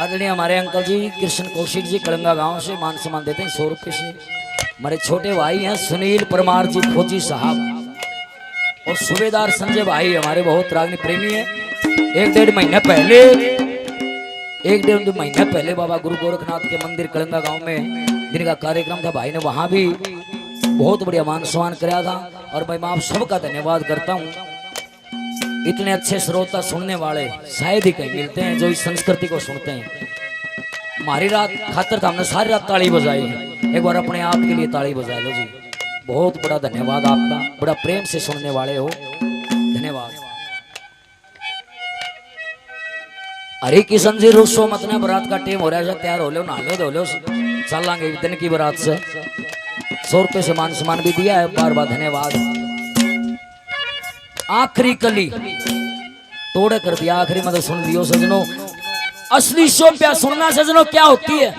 आदरणीय हमारे अंकल जी कृष्ण कौशिक जी कलंगा गांव से मान सम्मान देते हैं 100 रुपये से। हमारे छोटे भाई हैं सुनील परमार जी फौजी साहब और सूबेदार संजय भाई हमारे बहुत रागनी प्रेमी है। एक डेढ़ महीने पहले बाबा गुरु गोरखनाथ के मंदिर कलंगा गांव में दिन का कार्यक्रम था। भाई ने वहां भी बहुत बढ़िया मान सम्मान कराया था और मैं आप सबका धन्यवाद करता हूँ। इतने अच्छे श्रोता सुनने वाले शायद ही कहीं मिलते हैं जो इस संस्कृति को सुनते हैं। हमारी रात खातर हमने सारी रात ताली बजाई है, एक बार अपने आप के लिए ताली बजा लो जी। बहुत बड़ा धन्यवाद आपका, बड़ा प्रेम से सुनने वाले हो, धन्यवाद। हरे किशन जी रुसो मत ना, बारात का टेम हो रहा है, तैयार हो लो, नहा लो, धो लो, चल लांगे दिन की बारात से। 100 रुपये से मान सम्मान भी दिया है, बार बार धन्यवाद। आखिरी कली तोड़े कर दिया, आखिरी मतलब सुन लियो सजनों। असली शोभा सुनना सजनों क्या होती है।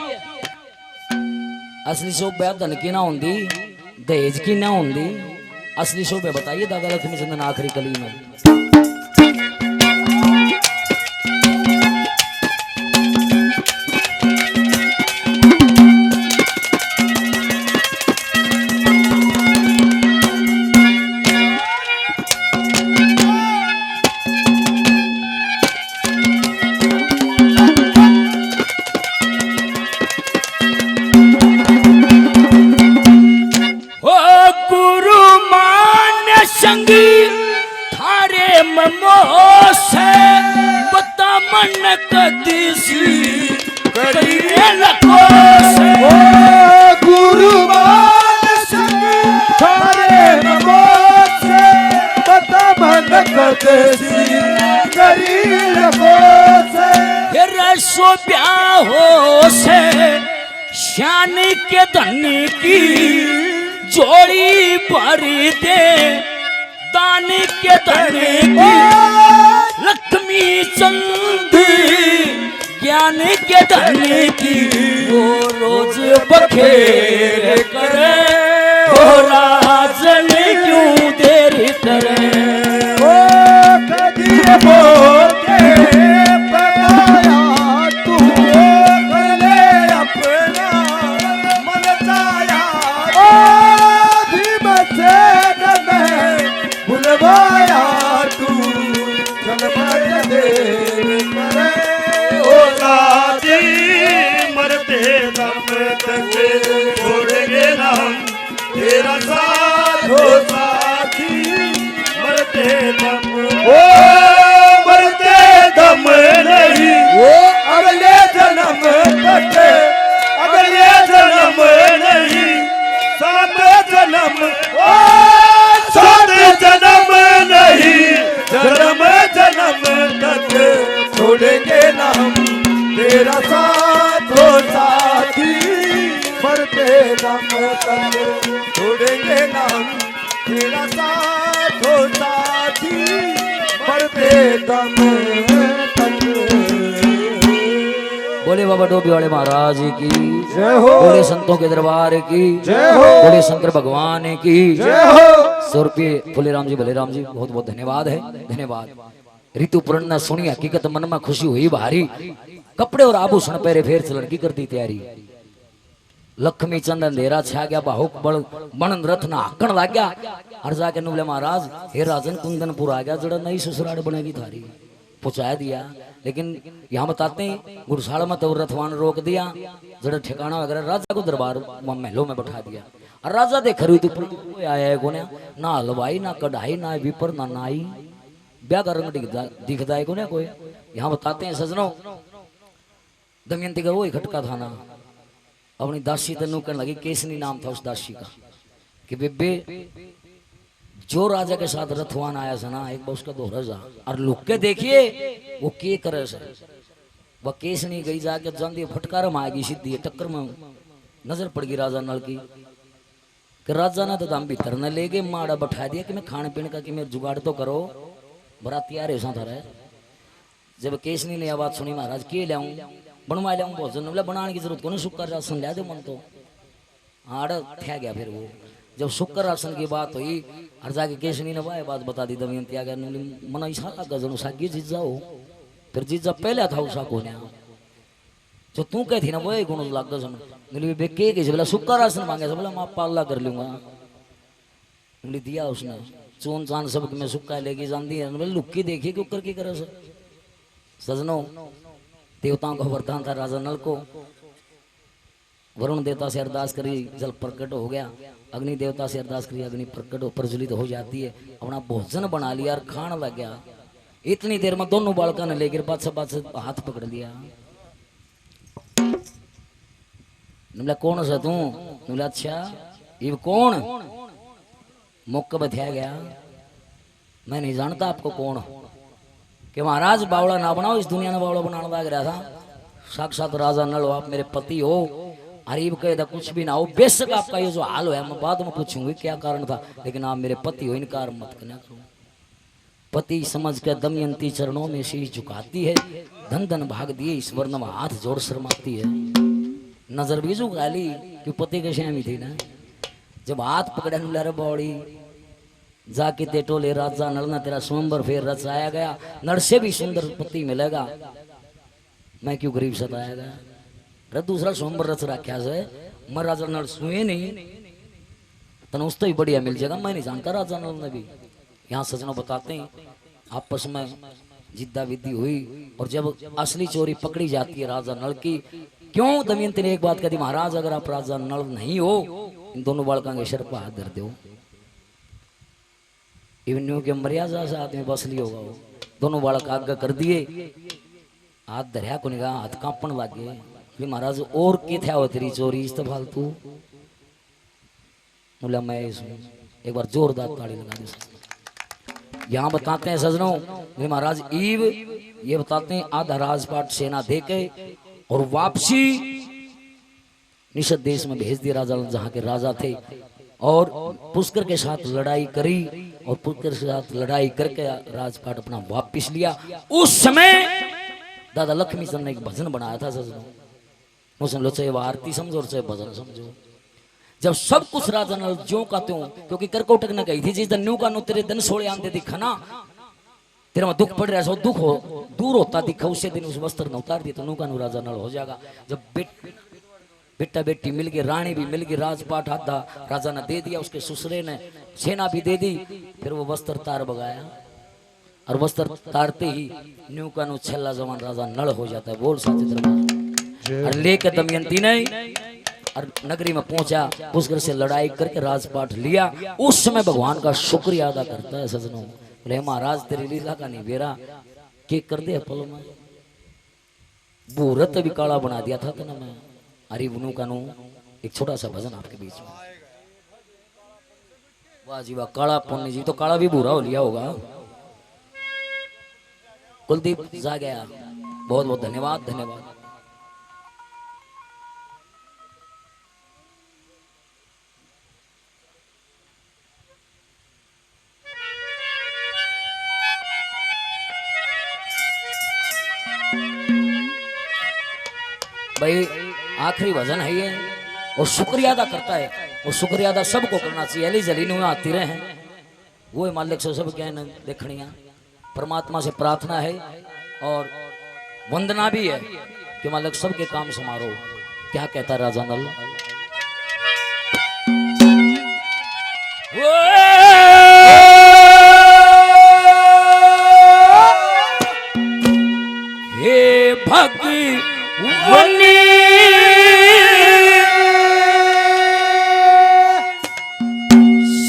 असली शोभा धन की ना होंगी, दहेज की ना होंगी। असली शोभा बताइए दादा लक्ष्मी चंदन आखिरी कली में। शान के धन की जोड़ी भरी दे, दान के धन की लक्ष्मी चंद, ज्ञान के धन की वो रोज बखेर करे, ओ राजन क्यों देर करे। ओ कदीर बोलते तेरा साथ हो साथी, मरते दम ओ मरते दम नहीं, वो अगले जन्म तक, अगले जन्म नहीं, सात जन्म ओ सात जन्म नहीं, जन्म जन्म तक छोड़ेंगे ना हम तेरा साथ हो साथी, मरते दम तक छोड़ेंगे ना हम तेरा साथ हो साथी, मरते दम तक। बोले बाबा डोबी वाले महाराज की जय हो, बोले संतों के दरबार की जय हो, बोले शंकर भगवान की जय हो। 100 रुपये फुले राम जी भले राम जी, बहुत बहुत धन्यवाद है, धन्यवाद। ऋतु पूर्ण सुनी हकीकत मन में खुशी हुई भारी, कपड़े और आभूषण पहरे फेर से लड़की कर दी तैयारी। लक्ष्मी चंद अंधेरा छा गया, बाहुक बड़ बनन रथ ना हकन लग गया। हर जाके बोले महाराज हे राजन कुंदनपुर आ गया, जड़ा नई ससुराल बनेगी थारी, पहुंचा दिया। लेकिन यहाँ बताते हैं गुरसाल में तो रथवान रोक दिया, जड़ा ठिकाना वगैरह राजा को दरबार महलों में बैठा दिया। और राजा देख रही तो आया है कोने, ना हलवाई ना कढ़ाई ना विपर ना नाई, ब्याह का रंग दिखता है कोने कोई। यहाँ बताते हैं सजनों दमयंती का वो खटका था ना, अपनी दासी तनु कहने लगी, केसनी नाम था उस दासी का, कि बेबे जो राजा के साथ रथवान आया था ना, एक बार उसका दोहरा जा और लुक के देखिए वो के करे से। वह केसनी गई जाके जान फटकार में आएगी सीधी टक्कर में नजर पड़ गई राजा नल की, कि राजा ने तो दम भीतर न ले गए, माड़ा बैठा दिया कि मैं खाने पीने का कि मेरे जुगाड़ तो करो, बड़ा तैयार ऐसा था रहे। जब केसनी ने आवाज सुनी महाराज के लाऊं बनवा लिया भोजन, बोला बनाने की जरूरत को नहीं, शुक्र राशन लिया दे मन तो आड़ थे गया। फिर वो जब शुक्र राशन की बात हुई हर जाके केसनी ने वह बात बता दी दमयंती आ गया मन ऐसा गजन उसा जीत जाओ, फिर जीत जा पहले था उषा को जो तू कह थी ना वो गुण लाग दो बोले बे के बोला सुक्का राशन मांगे बोला मैं पाला कर लूंगा बोले दिया उसने चून चान सब में सुक्का लेके जाती है बोले लुक्की देखी कि ऊपर की करे सजनों देवताओं का वरदान था राजा नल को वरुण देवता से अरदास करी जल प्रकट हो गया अग्नि देवता से अरदास करी अग्नि प्रकट प्रज्वलित हो जाती है अपना भोजन बना लिया और खाने लग गया इतनी देर में दोनों बालका ने लेकर पास हाथ पकड़ लिया बोला कौन सा तू बोला अच्छा ये कौन मुक्का बतिया गया मैं नहीं जानता आपको कौन कि महाराज बावड़ा ना बनाओ इस दुनिया में बावड़ा बनाने लग रहा था साक्षात राजा नल हो आप मेरे पति हो अरीब कहे कुछ भी ना हो बेशक आपका ये जो हाल है मैं बाद में पूछूंगी क्या कारण था लेकिन आप मेरे पति हो इनकार मत करना करो पति समझ कर दमयंती चरणों में शीश झुकाती है धन धन भाग दिए ईश्वर ने हाथ जोड़ शर्माती है नजर भी झुका ली कि पति के श्यामी थी ना जब हाथ पकड़ा नुला बौड़ी जाके ते टोले राजा नल ना तेरा स्वयंवर फेर रचाया गया नर से भी सुंदर पति मिलेगा मैं क्यों गरीब सताया गया रे दूसरा स्वयंवर रच रखा से मैं राजा नल सुए नहीं तन उस तो ही बढ़िया मिल जाएगा मैं नहीं जानता राजा नल ने भी यहाँ सजनों बताते हैं आपस में जिद्दा विद्दी हुई और जब असली चोरी पकड़ी जाती है राजा नल की क्यों दमयंती ने एक बात कही महाराज अगर आप राजा नल नहीं हो इन दोनों बालकों के सिर पर हाथ धर दो इवन्यू के मर्यादा से आदमी बस लिया होगा वो दोनों बालक आगे कर दिए हाथ धरिया को निगाह हाथ कांपन लग गए महाराज और के थे हो तेरी चोरी इस तो फालतू बोला मैं इसमें एक बार जोरदार ताड़ी लगा दी यहाँ बताते हैं सजनों महाराज ईव ये बताते हैं आधा राजपाट सेना दे के और वापसी निषद देश में भेज दिया राजा जहाँ के राजा थे और पुष्कर के साथ लड़ाई करी और पुष्कर के साथ लड़ाई करके राजपाट अपना वापिस लिया उस समय दादा लक्ष्मी चंद ने एक भजन बनाया था सजनों वो समझो चाहे आरती समझो और चाहे भजन समझो जब सब कुछ राजा नल ज्यों का त्यों क्योंकि करकोटक ने कही थी जिस दिन न्यू का नु तेरे दिन सोले आंदे दिखा ना तेरा में दुख पड़ रहा है दुख हो दूर होता दिखा उसे दिन उस वस्त्र ने उतार दिया तो न्यू का नु राजा नल हो जाएगा जब बेटा बेटी मिल गई रानी भी मिल गई राजपाट आधा राजा ने दे दिया उसके ससुरे ने सेना भी दे दी फिर वो वस्त्र तार बगाया और वस्त्र तारते ही न्यू का नु छेला जवान राजा नल हो जाता है बोल साचे दरबार और लेकर दमयंती ने और नगरी में पहुंचा पुष्कर से लड़ाई करके राजपाट लिया उस समय भगवान का शुक्रिया अदा करता है सजनों बोले महाराज तेरी लीला का नहीं बेरा के कर दे पल में बूरत भी काला बना दिया था ना मैं अरे बुनू कानू एक छोटा सा भजन आपके बीच में वाह जी वाह काला पुण्य जी तो काला भी बुरा हो लिया होगा कुलदीप जा गया बहुत बहुत धन्यवाद धन्यवाद भाई आखिरी भजन है ये और शुक्रिया अदा करता है और शुक्रिया अदा सबको करना चाहिए अली जली में आती रहे हैं वो मालिक से सब क्या देखनिया परमात्मा से प्रार्थना है और वंदना भी है कि मालिक सबके काम समारो क्या कहता है राजा नल हे भगवनी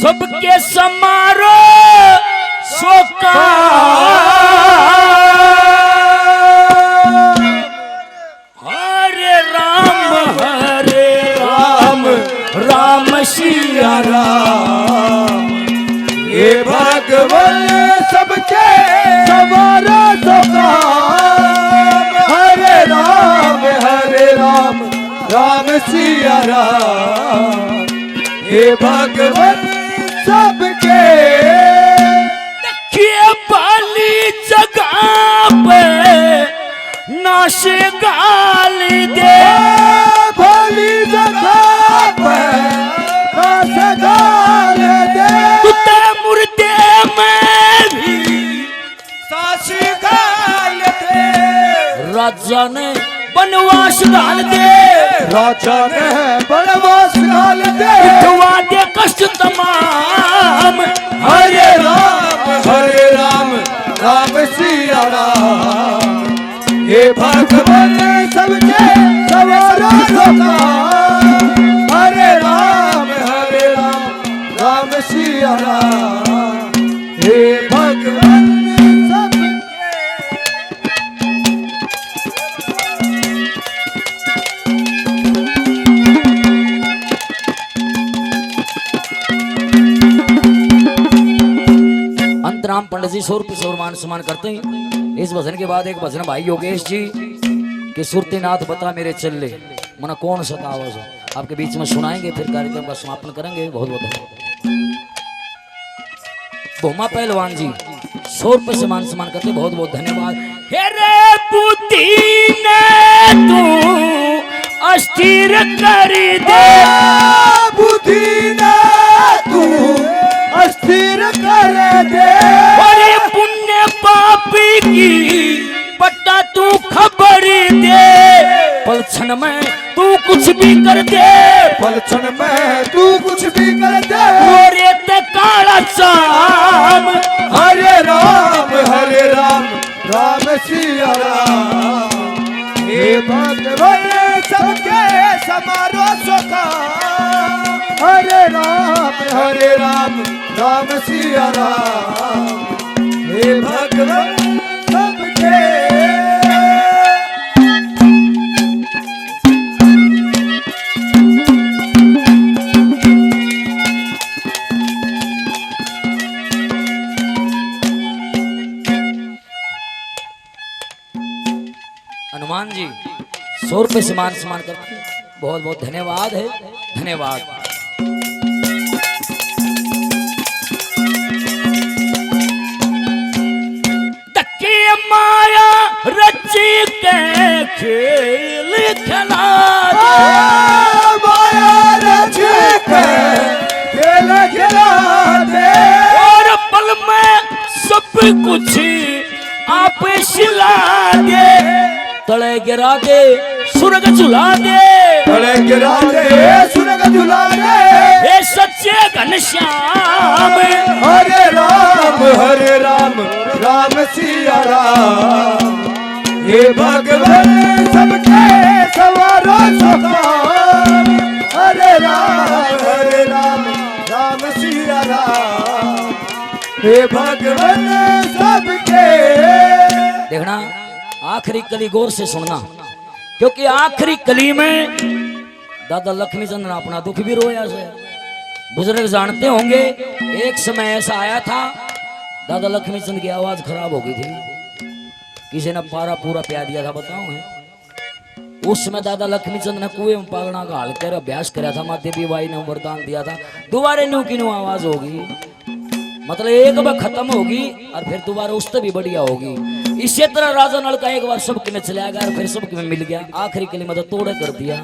सबके समारो सोका हरे राम राम सिया राम ये भगवान सबके समारो सोका हरे राम राम सिया राम हे भगवान सबके देखिए बाली जगह पे नाश गाली दे भली जगह पे नाश गाली दे तुते मुर्दे में भी सास गाली दे राजा ने बनवास डाल दे, राजा ने बनवास डाल दे, उठवा दे कष्ट तमाम। हरे राम राम सिया राम, हे भगवान सबके सवारों को काम। हरे राम राम सिया राम, हे भगवान सबके। अंतराम पंडित जी 100 रुपये से और मान सम्मान करते हैं। इस भजन के बाद एक भजन भाई योगेश जी के सुरतीनाथ बता मेरे चल्ले मना कौन सा आवाज हो आपके बीच में सुनाएंगे, फिर कार्यक्रम का समापन करेंगे। बहुत बहुत धन्यवाद। भोमा पहलवान जी 100 रुपये से मान सम्मान करते, बहुत बहुत धन्यवाद। हे रे बुद्धि ने तू अस्थिर कर दे, बुद्धि ने तू अस्थिर कर दे, और पुण्य पापी की पट्टा तू खबर दे, पलछन में तू कुछ भी कर दे, पलछन में तू कुछ भी कर दे, और ये काला चाम। हरे राम राम सिया राम, हे भगवान सबके समारो सुखा। हरे राम राम सिया राम, हे भगवान सबके। हनुमान जी 100 रुपये से मान सम्मान करते हैं, बहुत बहुत धन्यवाद है, धन्यवाद। धक्के माया रची के खेल खिला दे, माया रच के खेल खिला दे, और पल में सब कुछ आप सिला दे, तले गिरा दे सुरग झुला दे, तले गिरा दे सुरग झुला दे, हे सच्चे घनश्याम। हरे राम राम सिया राम, हे भगवान सबके सवारो सुखाम। हरे राम राम सिया राम, हे भगवान सबके। देखना आखिरी कली गौर से सुनना, क्योंकि आखिरी कली में दादा लक्ष्मीचंद ने अपना दुख भी रोया से। बुजुर्ग जानते होंगे एक समय ऐसा आया था, दादा लक्ष्मीचंद की आवाज खराब हो गई थी, किसी ने पारा पूरा प्या दिया था, बताओ है। उस समय दादा लक्ष्मीचंद ने कुएं में पागना का हाल कर अभ्यास कराया था, माँ देवी बाई ने वरदान दिया था, दोबारा न्यू की न्यू आवाज होगी, मतलब एक बार खत्म होगी और फिर दोबारा उससे भी बढ़िया होगी। इसी तरह राजा नल का एक बार सबके में चला गया और फिर सबके में मिल गया, आखिरी के लिए मदद तोड़े कर दिया।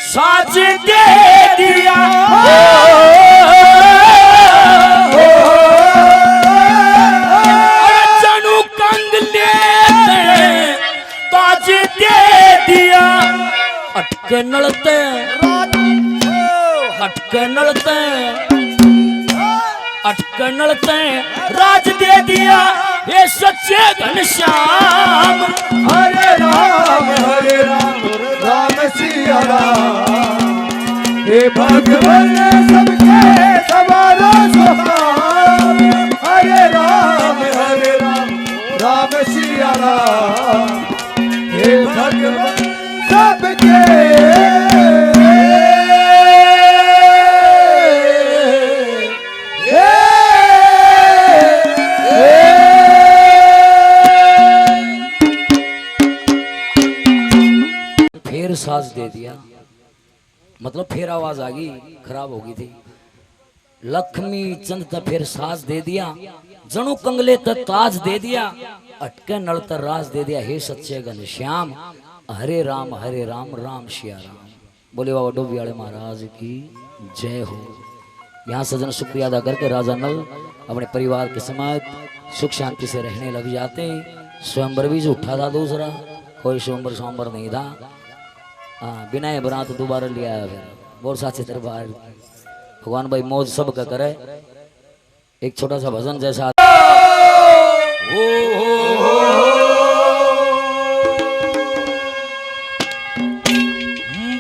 साज दे दिया जानू कंग ले ताज दे दिया, अटके नलते अटके नलते अटके नलते राज दे दिया, ये सच्चे घनश्याम। हरे राम राम सिया राम, हे भगवान सबके सवारो सुखाम। हरे राम राम सिया राम, हे भगवान सबके। साज दे दिया, मतलब फिर आवाज आ गई, खराब हो गई थी। लक्ष्मी चंद त फिर साज दे दिया, जणु कंगले त ताज दे दिया, अटके नल त राज दे दिया। हे सच्चे घनश्याम हरे राम राम सिया राम। बोले बाबा डोभी वाले महाराज की जय हो। यहाँ सजन शुक्रिया अदा करके राजा नल अपने परिवार के समेत सुख शांति से रहने लग जाते। स्वयंवर भी झूठा था, दूसरा कोई स्वयंवर स्वयंवर नहीं था। हाँ, बिना ये बरात दोबारा लिया है फिर बहुत साचे दरबार। भगवान भाई मौज सब का करे। एक छोटा सा भजन जैसा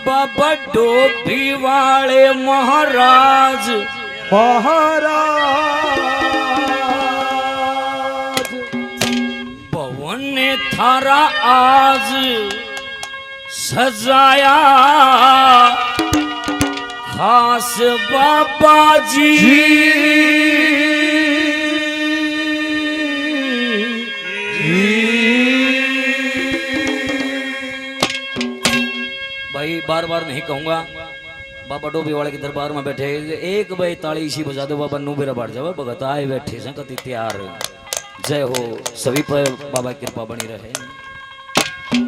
बाबा डोभी वाले महाराज भवन ने थारा आज सजाया, खास बाबा जी भाई बार बार नहीं कहूंगा। बाबा डोभी वाले के दरबार में बैठे एक भाई ताली इसी बजा दो, बाबा नू मेरा बढ़ जाओ, भगत आए बैठे से कति तैयार। जय हो, सभी पर बाबा की कृपा बनी रहे।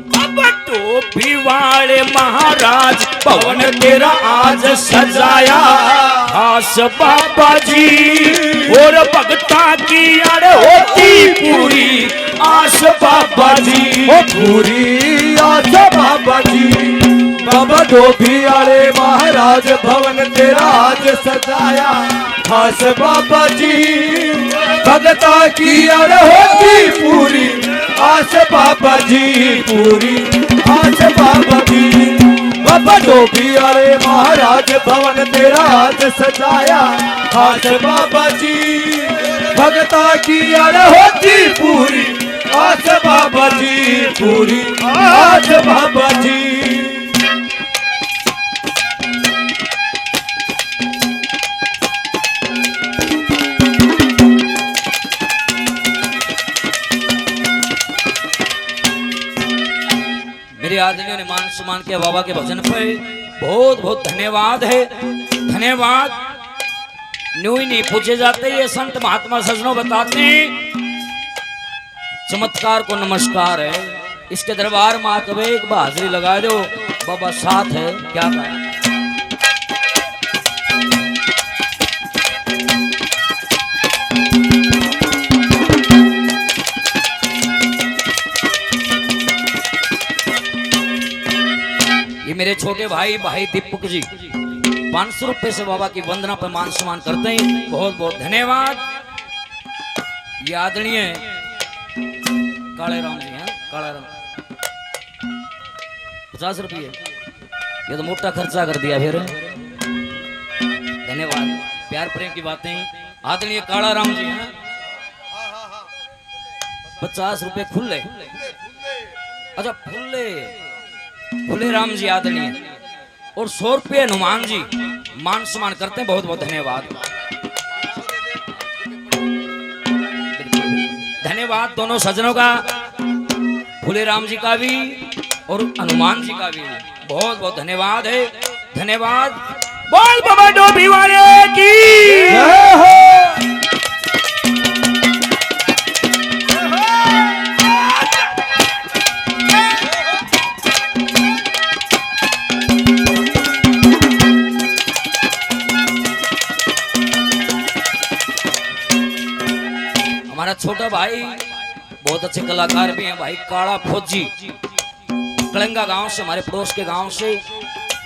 बाबा डोभी वाले महाराज भवन तेरा आज सजाया, खास बाबा जी और भगता की अड़ होती पूरी आस बाबा जी, पूरी आस बाबा जी। बाबा डोभी वाले महाराज भवन तेरा आज सजाया, खास बाबा जी भगता की अड़ होती पूरी आस बाबा जी, पूरी आस बाबा जी। बाबा डोभी वाले महाराज भवन तेरा आज सजाया, खास बाबा जी भगता की अड़ होती पूरी आस बाबा जी, पूरी आस बाबा जी। मेरे आदमियों ने मान सम्मान किया बाबा के भजन पे, बहुत बहुत धन्यवाद है, धन्यवाद। न्यू ही नहीं पूछे जाते, ये संत महात्मा सजनों बताते हैं चमत्कार को नमस्कार है। इसके दरबार में आकर एक बार हाजिरी लगा दो, बाबा साथ है क्या करें। ये मेरे छोटे भाई दीपक जी 500 रुपए से बाबा की वंदना पर मान सम्मान करते हैं, बहुत बहुत धन्यवाद। ये आदरणीय काले राम जी हैं, काला राम 50 रुपये, ये तो मोटा खर्चा कर दिया फिर। धन्यवाद, प्यार प्रेम की बातें। आदरणीय काला राम जी हैं 50 रुपए खुले, अच्छा फुले राम जी आदरणीय, और 100 रुपये हनुमान जी मान सम्मान करते हैं, बहुत बहुत धन्यवाद। धन्यवाद दोनों सज्जनों का, फुले राम जी का भी और हनुमान जी का भी बहुत बहुत धन्यवाद है, धन्यवाद। बोल बाबा डोभी वाले की जय हो। हमारा छोटा भाई बहुत अच्छे कलाकार भी हैं भाई, काला फौजी कलंगा गांव से, हमारे पड़ोस के गांव से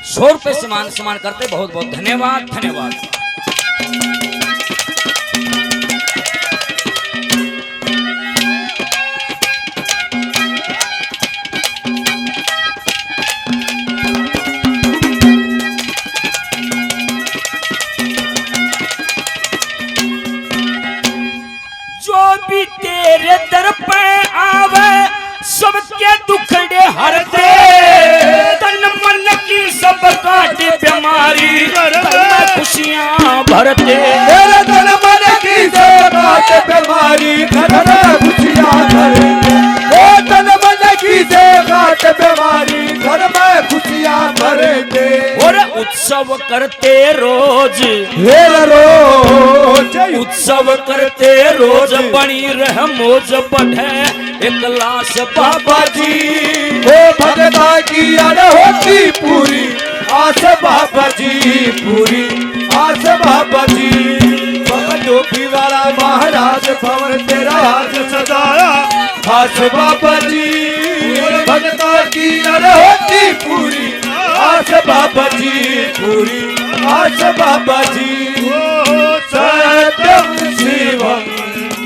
100 रुपए से मान सम्मान करते, बहुत बहुत धन्यवाद, धन्यवाद। जो भी तेरे दर पे आवे सबके दुखड़े हर दे, तन मन की सब काटे बीमारी, खुशियां भरते। तेरे तन मन की सब काटे बीमारी, घर में खुशियां भरते। ओ तन मन की सब काटे बीमारी, घर में खुशियां करते रोज, हेर रोज उत्सव करते रोज, बनी रह मौज बढ़े एक लाश बाबा जी। ओ भगता की अड़ होती पूरी आस बाबा जी, पूरी आस बाबा जी। बाबा डोभी वाला महाराज भवन तेरा आज सजाया खास बाबा जी। भगता की अड़ होती पूरी आस बाबा जी, पूरी आस बाबा जी। सत्यम शिवम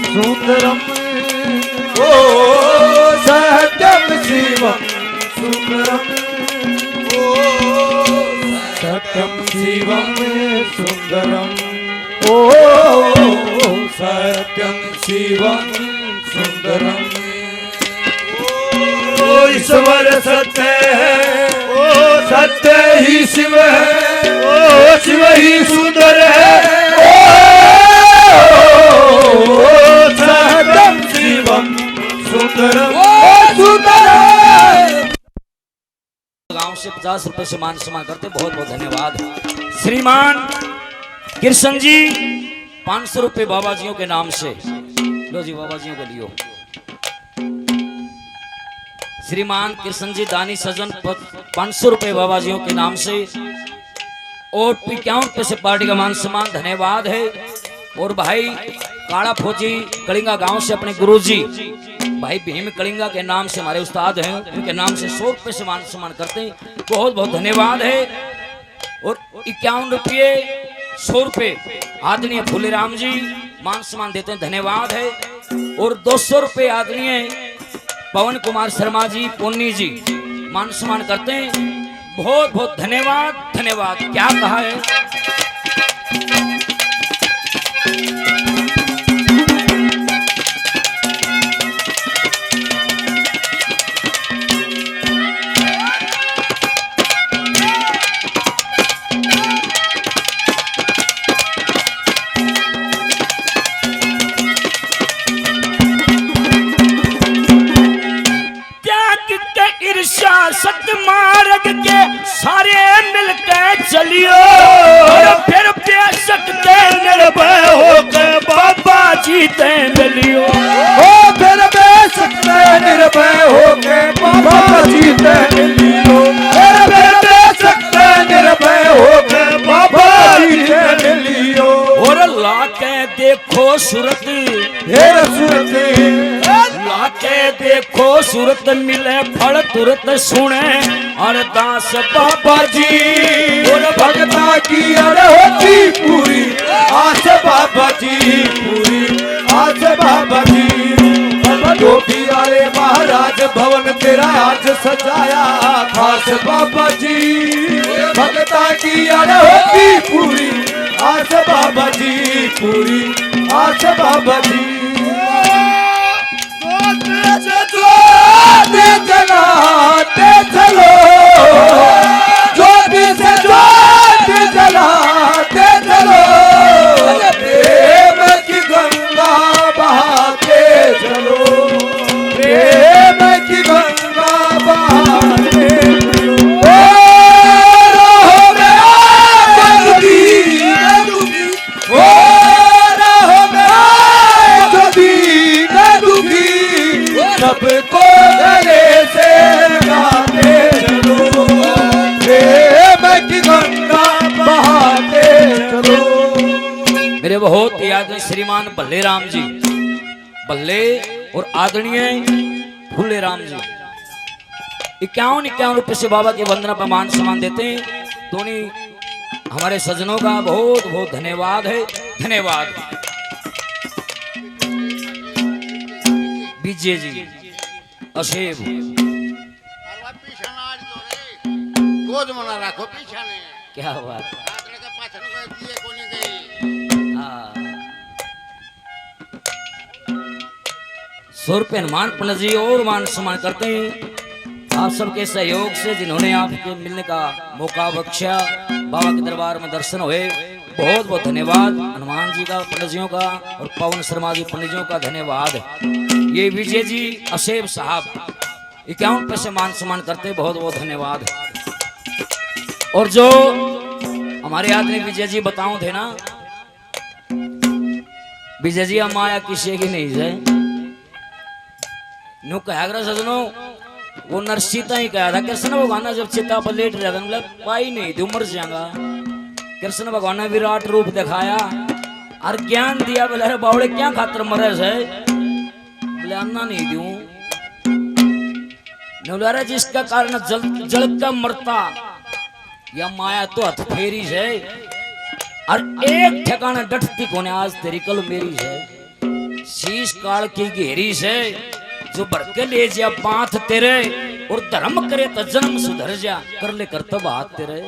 सुंदरम, ओ सत्यम शिवम सुंदरम, ओ सत्यम शिवम सुंदरम, ओ सत्यम शिवम सुंदरम। ओ ईश्वर सत्य है, ओ सत्य ही शिव है, ओ शिव ही सुंदर है, ओ सत्यम शिवम सुंदरम, ओ सुंदरम। गांव से 50 रुपए से मान सम्मान करते, बहुत बहुत धन्यवाद। श्रीमान कृष्ण जी 500 रुपए बाबा जियों के नाम से, लो जी बाबा जियों के लियो। श्रीमान कृष्ण जी दानी सजन 500 रुपए बाबा जियों के नाम से, और 51 रुपए से पार्टी का मान सम्मान, धन्यवाद है। और भाई काला फौजी कलिंगा गांव से अपने गुरुजी भाई भीम कलिंगा के नाम से हमारे उस्ताद हैं, उनके नाम से 100 रुपए से मान सम्मान करते हैं, बहुत बहुत धन्यवाद है। और 51 रुपये 100 रुपये आदरणीय फूलेराम जी मान सम्मान देते हैं, धन्यवाद है। और 200 रुपये आदरणीय पवन कुमार शर्मा जी पुन्नी जी मान सम्मान करते हैं, बहुत बहुत धन्यवाद धन्यवाद। क्या कहा है? सत मार्ग के सारे मिलकर चलियो, और फिर बेशक ते निर्भय होकर बाबा जी ते मिलियो। ओ फिर बेशक ते निर्भय होकर बाबा जी ते मिलियो, फिर बेशक ते निर्भय होकर बाबा जी ते मिलियो। और लाके देखो सूरत, हेर सूरत, लाके देखो सूरत, मिले फल तुरत सुने अरदास बाबा जी। और भगता की अड़ होती पूरी आस बाबा जी, पूरी आस बाबा जी। बाबा डोभी वाले महाराज भवन तेरा आज सजाया खास बाबा जी। भगता की अड़ होती पूरी आस बाबा जी, पूरी आस बाबा जी। जलाते चलो, ज्योति से ज्योति जलाते चलो, प्रेम की गंगा बहाते चलो, प्रेम की गंगा बहाते चलो। ओ रहो में आए दुखी, ओ रहो में आए दुखी, सबको गले से गाते चलो, प्रेम की गंगा बहाते चलो। मेरे बहुत याद श्रीमान भल्ले राम जी, भल्ले और आदरणीय फूले राम जी 51 रुपए से बाबा के वंदना पर मान सम्मान देते हैं। दोनों हमारे सज्जनों का बहुत बहुत धन्यवाद है, धन्यवाद। विजय जी अशेब गोद मना राखो पीछा ने, क्या बात, रात्र का पाछन को दिए कोनी गई। हाँ 100 रुपये हनुमान पंडित जी और मान सम्मान करते हैं आप सबके सहयोग से, जिन्होंने आपके मिलने का मौका बख्शा, बाबा के दरबार में दर्शन हुए, बहुत बहुत धन्यवाद हनुमान जी का, पंडित जियों का और पवन शर्मा जी पंडित जियों का धन्यवाद। ये विजय जी अशेब साहब 51 रुपये से मान सम्मान करते, बहुत बहुत धन्यवाद। और जो हमारे आदमी विजय जी बताऊं थे ना, विजय जी हम माया किसी की नहीं है। नु कहा सजनो, वो नरसीता ही कहा था कृष्ण भगवान जब चिता पर लेट रहा था, मतलब पाई नहीं थी, उमर जाएगा। कृष्ण भगवान ने विराट रूप दिखाया और ज्ञान दिया। बोले अरे बावड़े क्या खातर मरे है? बोले अन्ना नहीं दूं। बोले जिसका कारण जल का मरता या माया तो हथ फेरी है, और एक ठिकाना डटती कोने आज तेरी कल मेरी है। शीश काल की घेरी से जो भर के ले जा बात तेरे, और धर्म करे तो जन्म सुधर जा, कर ले कर तो बात तेरे।